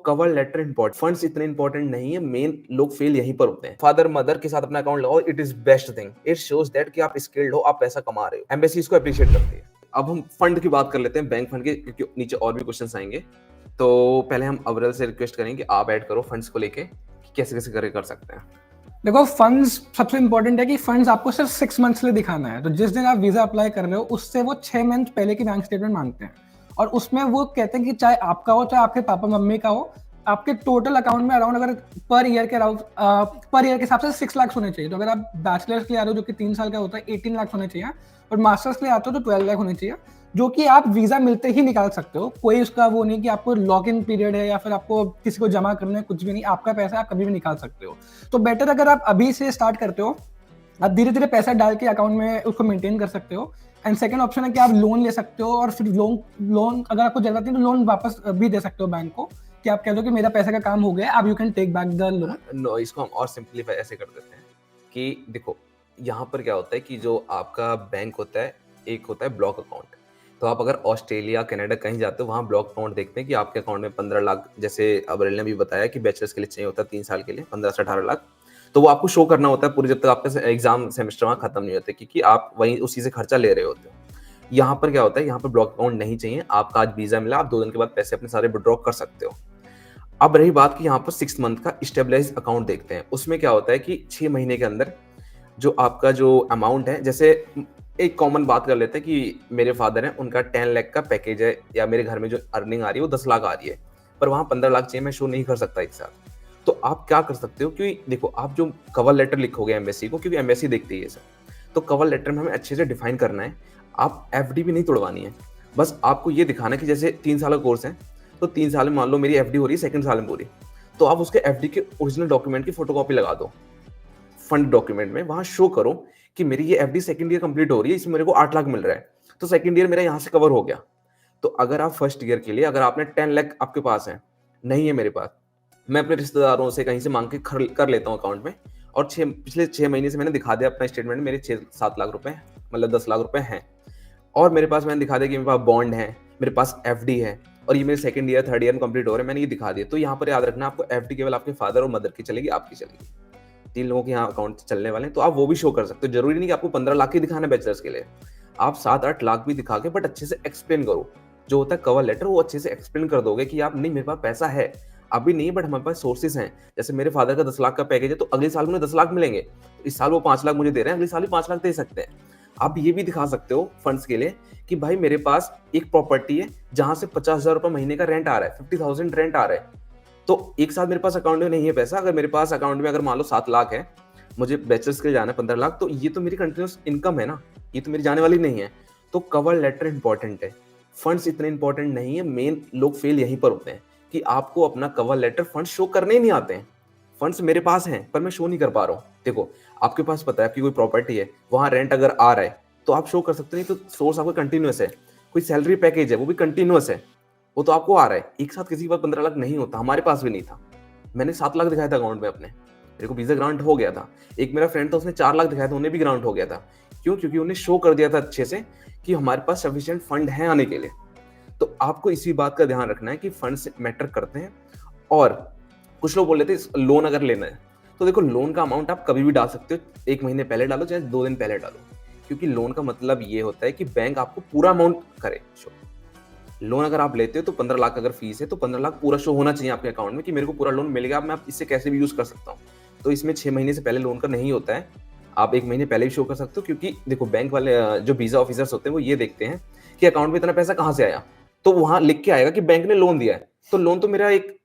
Cover letter important, funds इतने important नहीं है, मेन लोग फेल यहीं पर होते हैं। फादर मदर के साथ अपना अकाउंट लगाओ, it is best thing, it shows that कि आप स्किल्ड हो, आप पैसा कमा रहे हो। एम्बेसी इसको अप्रिशिएट करती है। अब हम फंड की बात कर लेते हैं, बैंक फंड के, क्योंकि नीचे और भी क्वेश्चंस आएंगे। तो पहले हम अवरल से रिक्वेस्ट करेंगे कि आप ऐड करो फंड्स को लेके कि कैसे कैसे कर सकते हैं। देखो फंड्स सबसे इंपॉर्टेंट है कि फंड्स आपको सिर्फ 6 मंथ्स के लिए दिखाना है। तो जिस दिन आप वीजा अप्लाई कर रहे हो उससे वो 6 मंथ पहले की बैंक स्टेटमेंट मांगते हैं, और उसमें वो कहते हैं कि चाहे आपका हो चाहे आपके पापा मम्मी का हो, आपके टोटल अकाउंट में अराउंड, अगर पर ईयर के हिसाब से 6 लाख होने चाहिए। तो अगर आप बैचलर्स के लिए आ रहे हो जो कि 3 साल का होता है, 18 लाख होने चाहिए, और मास्टर्स के लिए आते हो तो 12 लाख होने चाहिए, जो कि आप वीजा मिलते ही निकाल सकते हो। कोई उसका वो नहीं कि आपको लॉक इन पीरियड है या फिर आपको किसी को जमा करना है, कुछ भी नहीं, आपका पैसा आप कभी भी निकाल सकते हो। तो बेटर अगर आप अभी से स्टार्ट करते हो, आप धीरे धीरे पैसा डाल के अकाउंट में उसको मेंटेन कर सकते हो। एंड सेकंड ऑप्शन है कि आप लोन ले सकते हो, और फिर लोन अगर आपको जरूरत नहीं तो लोन वापस भी दे सकते हो बैंक को, कि आप कह दो कि मेरा पैसा का काम हो गया, अब you can take back the loan. No, इसको हम और सिंपलीफाई ऐसे कर देते हैं कि देखो यहाँ पर क्या होता है कि जो आपका बैंक होता है, एक होता है ब्लॉक अकाउंट। तो आप अगर ऑस्ट्रेलिया कनाडा कहीं जाते हो, वहाँ ब्लॉक अकाउंट देखते हैं कि आपके अकाउंट में 15 लाख, जैसे अबरेल ने भी बताया कि बैचलर्स के लिए चाहिए होता है 3 साल के लिए 15 से 18 लाख। तो वो आपको शो करना होता है पूरी, जब तक आपका एग्जाम सेमेस्टर वहाँ खत्म नहीं होते, क्योंकि आप वहीं उसी से खर्चा ले रहे होते हो। यहाँ पर क्या होता है, यहाँ पर ब्लॉक अकाउंट नहीं चाहिए। आपका आज वीजा मिला, आप 2 दिन के बाद पैसे अपने सारे विड्रॉ कर सकते हो। अब रही बात कि यहाँ पर 6 मंथ का स्टेबलाइज अकाउंट देखते हैं। उसमें क्या होता है कि 6 महीने के अंदर जो आपका जो अमाउंट है, जैसे एक कॉमन बात कर लेते हैं कि मेरे फादर हैं, उनका 10 लाख का पैकेज है, या मेरे घर में जो अर्निंग आ रही है वो 10 लाख आ रही है, पर वहाँ 15 लाख चाहिए, मैं शो नहीं कर सकता एक साथ। तो आप क्या कर सकते हो, क्योंकि देखो आप जो कवर लेटर लिखोगे एम्बेसी को, क्योंकि एम्बेसी देखती है ये सब, तो कवर लेटर में हमें अच्छे से डिफाइन करना है। आप एफडी भी नहीं तोड़वानी है, बस आपको ये दिखाना है कि जैसे 3 साल का कोर्स है, तो 3 साल में मान लो मेरी एफडी हो रही है सेकंड साल में पूरी, तो आप उसके एफडी के ओरिजिनल डॉक्यूमेंट की फोटोकॉपी लगा दो फंड डॉक्यूमेंट में, वहां शो करो कि मेरी ये एफडी सेकंड ईयर कंप्लीट हो रही है, इसमें मेरे को 8 लाख मिल रहा है, तो सेकंड ईयर मेरा यहाँ से कवर हो गया। तो अगर आप फर्स्ट ईयर के लिए, अगर आपने 10 लाख आपके पास है, नहीं है मेरे पास, मैं अपने रिश्तेदारों से कहीं से मांग के कर लेता हूँ अकाउंट में, और पिछले 6 महीने से मैंने दिखा दिया अपना स्टेटमेंट, मेरे 6-7 लाख रुपए, मतलब 10 लाख रुपए हैं, और मेरे पास मैंने दिखा दिया कि मेरे पास बॉन्ड है, मेरे पास एफडी है, और ये मेरे सेकंड ईयर थर्ड ईयर में कंप्लीट हो रहे हैं, मैंने ये दिखा दिया। तो यहाँ पर याद रखना, आपको एफडी केवल आपके फादर और मदर की चलेगी, आपकी चलेगी। 3 लोगों के यहाँ अकाउंट चलने वाले हैं, तो आप वो भी शो कर सकते हो। जरूरी नहीं कि आपको 15 लाख ही दिखाना है बैचलर्स के लिए, आप 7-8 लाख भी दिखा के, बट अच्छे से एक्सप्लेन करो। जो होता है कवर लेटर, वो अच्छे से एक्सप्लेन कर दोगे कि आप नहीं, मेरे पास पैसा है अभी नहीं, बट हमारे पास सोर्सेज हैं। जैसे मेरे फादर का 10 लाख का पैकेज है, तो अगले साल उन्हें 10 लाख मिलेंगे, तो इस साल वो 5 लाख मुझे दे रहे हैं, अगले साल भी 5 लाख दे सकते हैं। आप ये भी दिखा सकते हो फंड्स के लिए कि भाई मेरे पास एक प्रॉपर्टी है जहां से 50,000 रुपए महीने का रेंट आ रहा है, 50,000 रेंट आ रहा है, तो एक साथ मेरे पास अकाउंट में नहीं है पैसा। अगर मेरे पास अकाउंट में अगर मान लो 7 लाख है, मुझे बैचलर्स के लिए जाना है 15 लाख, तो ये तो मेरी कंटिन्यूस इनकम है ना, ये तो मेरी जाने वाली नहीं है। तो कवर लेटर इंपॉर्टेंट है, फंड्स इतने इंपॉर्टेंट नहीं है, मेन लोग फेल यहीं पर होते हैं कि आपको अपना कवर लेटर फंड शो करने ही नहीं आते हैं। फंड्स मेरे पास हैं पर मैं शो नहीं कर पा रहा हूँ। देखो आपके पास पता है आपकी कोई प्रॉपर्टी है, वहां रेंट अगर आ रहा है तो आप शो कर सकते नहीं, तो सोर्स आपका कंटिन्यूस है। कोई सैलरी पैकेज है वो भी कंटिन्यूस है, वो तो आपको आ रहा है। एक साथ किसी के पास 15 लाख नहीं होता, हमारे पास भी नहीं था। मैंने 7 लाख दिखाया था अकाउंट में अपने, मेरे को वीजा ग्रांट हो गया था। एक मेरा फ्रेंड था, उसने 4 लाख दिखाया था, उन्हें भी ग्रांट हो गया था। क्यों? क्योंकि उन्हें शो कर दिया था अच्छे से कि हमारे पास सफिशिएंट फंड है आने के लिए। तो आपको इसी बात का ध्यान रखना है कि फंड्स मैटर करते हैं। और कुछ लोग बोल रहे थे लोन अगर लेना है, तो देखो लोन का अमाउंट आप कभी भी डाल सकते हो, 1 महीने पहले डालो चाहे 2 दिन पहले डालो, क्योंकि लोन का मतलब ये होता है कि बैंक आपको पूरा अमाउंट करे शो। लोन अगर आप लेते हो तो 15 लाख अगर फीस है, तो 15 लाख पूरा शो होना चाहिए आपके अकाउंट में कि मेरे को पूरा लोन मिल गया, अब मैं इससे कैसे भी यूज कर सकता हूँ। तो इसमें 6 महीने से पहले लोन का नहीं होता है, आप 1 महीने पहले भी शो कर सकते हो, क्योंकि देखो बैंक वाले जो वीजा ऑफिसर्स होते हैं वो ये देखते हैं कि अकाउंट में इतना पैसा कहाँ से आया, तो वहां लिख के आएगा कि बैंक ने लोन दिया है, तो लोन तो मेरा एक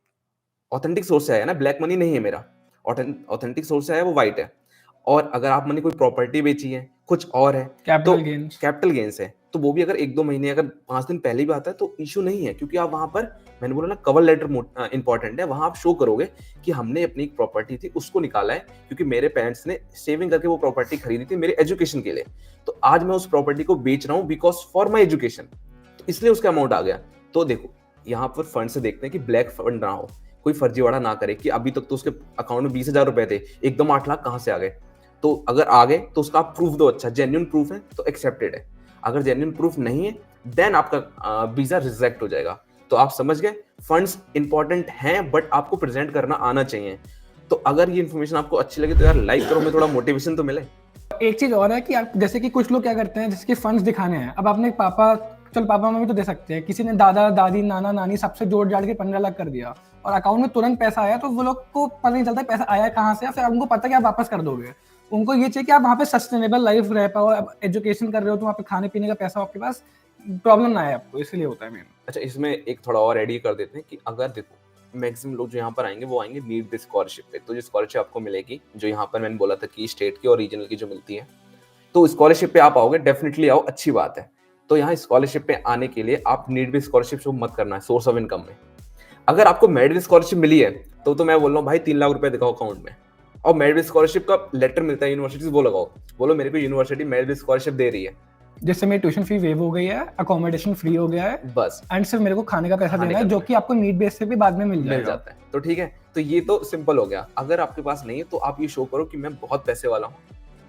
ऑथेंटिक सोर्स से आया ना, ब्लैक मनी नहीं है मेरा, ऑथेंटिक सोर्स से आया, वो व्हाइट है। और अगर आप मैंने कोई प्रॉपर्टी बेची है, कुछ और है, तो कैपिटल गेन्स है, तो वो भी अगर 1-2 महीने अगर 5 दिन पहले भी आता है तो इश्यू नहीं है, क्योंकि आप वहां पर, मैंने बोला ना कवर लेटर इंपॉर्टेंट है, वहां आप शो करोगे कि हमने अपनी एक प्रॉपर्टी थी उसको निकाला है, क्योंकि मेरे पेरेंट्स ने सेविंग करके वो प्रॉपर्टी खरीदी थी मेरे एजुकेशन के लिए, तो आज मैं उस प्रॉपर्टी को बेच रहा हूँ बिकॉज फॉर माई एजुकेशन, तो इसलिए उसका अमाउंट आ गया। तो देखो यहाँ पर फंड से देखते हैं कि ब्लैक फंड ना हो, कोई फर्जीवाड़ा ना करे कि अभी तक तो उसके अकाउंट में 20,000 रुपए थे, एकदम 8 लाख कहाँ से आ गए। तो अगर आ गए तो उसका आप प्रूफ दो, अच्छा जेन्युइन प्रूफ है तो एक्सेप्टेड है, अगर जेन्युइन प्रूफ नहीं है देन आपका वीजा रिजेक्ट हो जाएगा। तो आप समझ गए, फंड्स इंपॉर्टेंट हैं बट आपको प्रेजेंट करना आना चाहिए। तो अगर ये इन्फॉर्मेशन आपको अच्छी लगे तो यार लाइक करो, हमें थोड़ा मोटिवेशन तो मिले। एक चीज और है कि आप जैसे कि कुछ लोग क्या करते हैं, जैसे कि फंड्स दिखाने हैं, अब आपने पापा, चल पापा मम्मी तो दे सकते हैं, किसी ने दादा दादी नाना नानी सबसे जोड़ जाड़ के 15 लाख कर दिया और अकाउंट में तुरंत पैसा आया, तो वो लोग को पता नहीं चलता पैसा आया कहाँ से, फिर उनको पता कि आप वापस कर दोगे। उनको ये चाहिए कि आप वहाँ पे सस्टेनेबल लाइफ रह पाओ, आप एजुकेशन कर रहे हो तो वहाँ पे खाने पीने का पैसा आपके पास, प्रॉब्लम ना आए आपको, इसलिए होता है मेन। अच्छा, इसमें एक थोड़ा और ऐड कर देते हैं कि अगर देखो मैक्सिमम लोग जो यहाँ पर आएंगे वो आएंगे नीड बेस्ड स्कॉलरशिप पे। तो जो स्कॉलरशिप आपको मिलेगी, जो यहाँ पर मैंने बोला था कि स्टेट की और रीजनल की जो मिलती है, तो स्कॉलरशिप पे आप आओगे, डेफिनेटली आओ, अच्छी बात है। तो यहाँ स्कॉलरशिप पे आने के लिए आप नीड बेस्ड स्कॉलरशिप को मत करना है सोर्स ऑफ इनकम में। अगर आपको मेरिट बेस्ड स्कॉलरशिप मिली है तो मैं बोल रहा हूँ भाई 3 लाख रुपए दिखाओ अकाउंट में, और मेरिट बेस्ड स्कॉलरशिप का लेटर मिलता है यूनिवर्सिटी से, वो लगाओ, बोलो मेरे को यूनिवर्सिटी मेरिट बेस्ड स्कॉलरशिप दे रही है, जैसे मेरी ट्यूशन फी वेव हो गई है, अकोमोडेशन फ्री हो गया है, बस एंड सिर्फ मेरे को खाने का पैसा खाने देना है, का जो देना कि आपको नीड बेस से भी बाद में मिल मिल जाएगा। जाता है। तो ठीक है, तो ये तो सिंपल हो गया। अगर आपके पास नहीं है तो आप ये शो करो कि मैं बहुत पैसे वाला हूँ,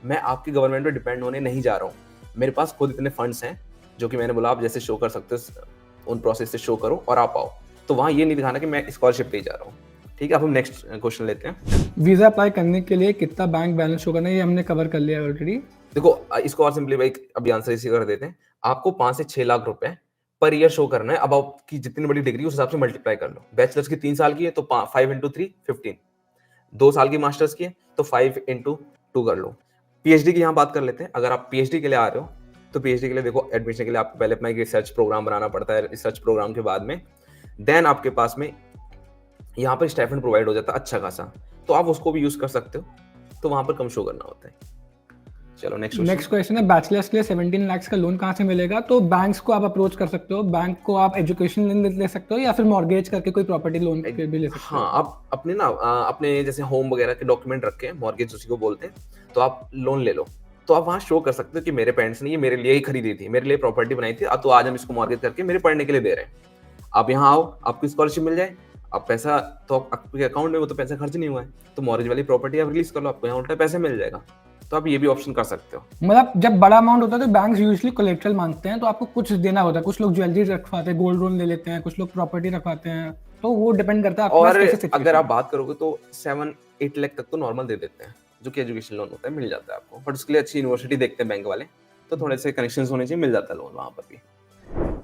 मैं आपकी गवर्नमेंट पे डिपेंड होने नहीं जा रहा हूँ, मेरे पास खुद इतने फंड्स हैं, जो कि मैंने बोला आप जैसे शो कर सकते हो, उन प्रोसेस से शो करो और आप आओ। तो वहाँ ये नहीं दिखाना कि मैं स्कॉलरशिप पे ही जा रहा हूँ। ठीक है, अब हम नेक्स्ट क्वेश्चन लेते हैं। वीजा अप्लाई करने के लिए कितना बैंक बैलेंस शो करना है, ये हमने कवर कर लिया ऑलरेडी। देखो इसको और सिंपलीफाई अभी आंसर इसी कर देते हैं। आपको 5 से 6 लाख रुपए पर ईयर शो करना है। अब आपकी जितनी बड़ी डिग्री उस हिसाब से मल्टीप्लाई कर लो। बैचलर्स की 3 साल की है तो 5 इंटू 3 15, 2 साल की मास्टर्स की है तो 5 इंटू 2 कर लो। पीएचडी की यहाँ बात कर लेते हैं। अगर आप पीएचडी के लिए आ रहे हो तो पीएचडी के लिए देखो एडमिशन के लिए आपको पहले अपना एक रिसर्च प्रोग्राम बनाना पड़ता है। रिसर्च प्रोग्राम के बाद में देन आपके पास में यहाँ पर स्टाइपेंड प्रोवाइड हो जाता है अच्छा खासा, तो आप उसको भी यूज कर सकते हो, तो वहां पर कम शो करना होता है। चलो नेक्स्ट क्वेश्चन है, बैचलर्स के लिए 17 लाख का लोन कहाँ से मिलेगा? तो बैंक्स को आप अप्रोच कर सकते हो, बैंक को आप एजुकेशन लोन ले सकते हो या फिर मॉर्गेज करके कोई प्रॉपर्टी लोन भी ले सकते हो। हाँ, आप अपने ना अपने जैसे होम वगैरह के डॉक्यूमेंट रख के, मॉर्गेज उसी को बोलते हैं, तो आप लोन ले लो। तो आप वहाँ शो कर सकते हो कि मेरे पेरेंट्स ने ये मेरे लिए ही खरीदी थी, मेरे लिए प्रॉपर्टी बनाई थी, तो आज हम इसको मॉर्गेज करके मेरे पढ़ने के लिए दे रहे हैं। आप यहाँ आओ, आपको स्कॉलरशिप मिल जाए, आप पैसा तो आपके अकाउंट में, वो तो पैसा खर्च नहीं हुआ है, तो मॉर्गेज वाली प्रॉपर्टी आप रिलीज कर लो, आपको यहाँ उल्टा पैसे मिल जाएगा। तो आप ये भी ऑप्शन कर सकते हो। मतलब जब बड़ा अमाउंट होता है तो बैंक्स यूजुअली कोलेटरल मांगते हैं, तो आपको कुछ देना होता है। कुछ लोग ज्वेलरी रखवाते हैं, गोल्ड लोन ले लेते हैं, कुछ लोग प्रॉपर्टी रखवाते हैं, तो वो डिपेंड करता है आपके पास कैसे सिचुएशन। अगर आप बात करोगे तो 7-8 लाख तक तो नॉर्मल दे देते हैं, जो कि एजुकेशन लोन होता है, मिल जाता है आपको। बट उसके लिए अच्छी यूनिवर्सिटी देखते हैं बैंक वाले, तो थोड़े से कनेक्शंस होने चाहिए, मिल जाता है लोन वहाँ पर भी।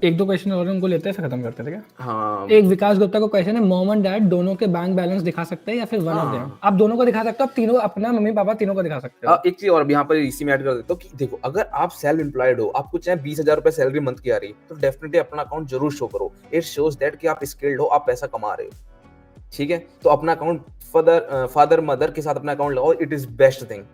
एक दो क्वेश्चन और उनको लेते हैं, फिर खत्म करते थे क्या? हाँ, एक विकास गुप्ता को क्वेश्चन है, मॉम एंड डैड दोनों के बैंक बैलेंस दिखा सकते हैं या फिर वन ऑफ देम? आप दोनों को दिखा सकते हो, आप तीनों, अपना मम्मी पापा तीनों को दिखा सकते हो। एक चीज और यहाँ पर इसी में ऐड कर देता हूँ कि देखो अगर आप सेल्फ एम्प्लॉयड हो, आपको चाहे 20,000 रुपए सैलरी मंथ की आ रही है, तो डेफिनेटली अपना अकाउंट जरूर शो करो। इट शोज दैट कि आप स्किल्ड हो, आप पैसा कमा रहे हो। ठीक है, तो अपना अकाउंट फादर मदर के साथ अपना अकाउंट लगाओ, it is best thing.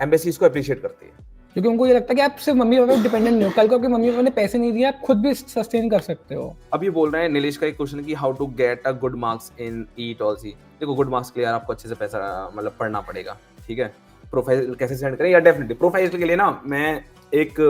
Embassy इसको अप्रिशिएट करती है, क्योंकि उनको ये लगता है कि आप सिर्फ मम्मी पापा पे डिपेंडेंट नहीं हो, कल को आपके मम्मी पापा ने पैसे नहीं दिए, आप खुद भी सस्टेन कर सकते हो। अब ये बोल रहे हैं नीलेश का एक क्वेश्चन कि how to get a good marks in eat all see. देखो गुड मार्क्स के लिए यार आपको अच्छे से पैसा मतलब पढ़ना पड़ेगा। ठीक है, प्रोफाइल कैसे सेंड करें, या डेफिनेटली प्रोफाइल के लिए ना मैं एक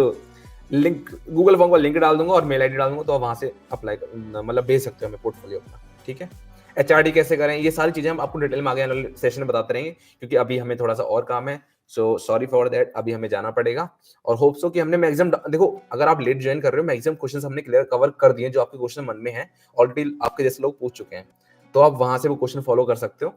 लिंक गूगल फॉर्म का लिंक डाल दूंगा और मेल आईडी डाल दूंगा, तो आप वहां से अप्लाई मतलब भेज सकते हो हमें पोर्टफोलियो अपना। ठीक है, एचआरडी कैसे करें, ये सारी चीजें हम आपको डिटेल में आगे वाले सेशन में बताते रहेंगे, क्योंकि अभी हमें थोड़ा सा और काम है। सो सॉरी फॉर दैट, अभी हमें जाना पड़ेगा। और होप सो कि हमने मैक्सिमम, देखो अगर आप लेट ज्वाइन कर रहे हो, मैक्सिमम क्वेश्चंस हमने क्लियर कवर कर दिए जो आपके क्वेश्चन मन में हैं, ऑलरेडी आपके जैसे लोग पूछ चुके हैं, तो आप वहां से वो क्वेश्चन फॉलो कर सकते हो।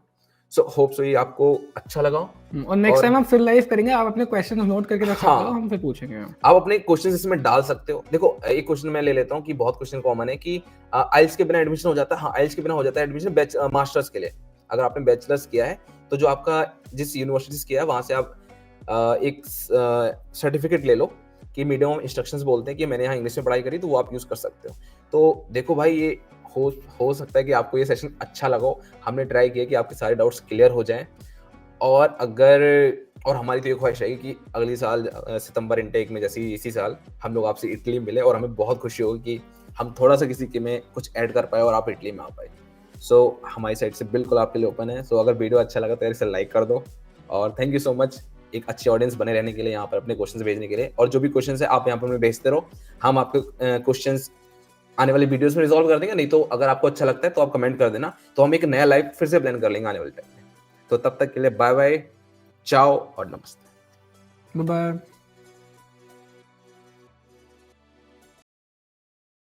सो होप सो ये आपको अच्छा लगा और नेक्स्ट टाइम हम फिर लाइव करेंगे, आप अपने क्वेश्चन नोट करके रख सकते हो, हाँ, हम फिर पूछेंगे। आप अपने क्वेश्चन इसमें डाल सकते हो। देखो एक क्वेश्चन मैं ले लेता हूँ कि बहुत क्वेश्चन कॉमन है कि आइल्स के बिना एडमिशन हो जाता है। हाँ, आइल्स के बिना हो जाता है एडमिशन मास्टर्स के लिए। अगर आपने बैचलर्स किया है तो जो आपका जिस यूनिवर्सिटी से किया है वहां से आप एक सर्टिफिकेट ले लो कि मीडियम ऑफ इंस्ट्रक्शंस बोलते हैं कि मैंने यहाँ इंग्लिश में पढ़ाई करी, तो वो आप यूज कर सकते हो। तो देखो भाई, ये हो सकता है कि आपको ये सेशन अच्छा लगा हो। हमने ट्राई किया कि आपके सारे डाउट्स क्लियर हो जाएं, और हमारी तो ये ख्वाहिश रहेगी कि अगली साल सितंबर इनटेक में, जैसे इसी साल हम लोग आपसे इटली मिले, और हमें बहुत खुशी होगी कि हम थोड़ा सा किसी के में कुछ ऐड कर पाए और आप इटली में आ पाए। सो हमारी साइड से बिल्कुल आपके लिए ओपन है। सो अगर वीडियो अच्छा लगा तो इसे लाइक कर दो, और थैंक यू सो मच एक अच्छी ऑडियंस बने रहने के लिए, यहाँ पर अपने क्वेश्चंस भेजने के लिए। और जो भी क्वेश्चंस है आप यहाँ पर हमें भेजते रहो, हम आपके क्वेश्चंस आने वाली वीडियोस में रिजॉल्व कर देंगे। नहीं तो अगर आपको अच्छा लगता है तो आप कमेंट कर देना, तो हम एक नया लाइव फिर से प्लान कर लेंगे आने वाले टाइम में। तो तब तक के लिए बाय बाय, चाओ और नमस्ते। Bye bye.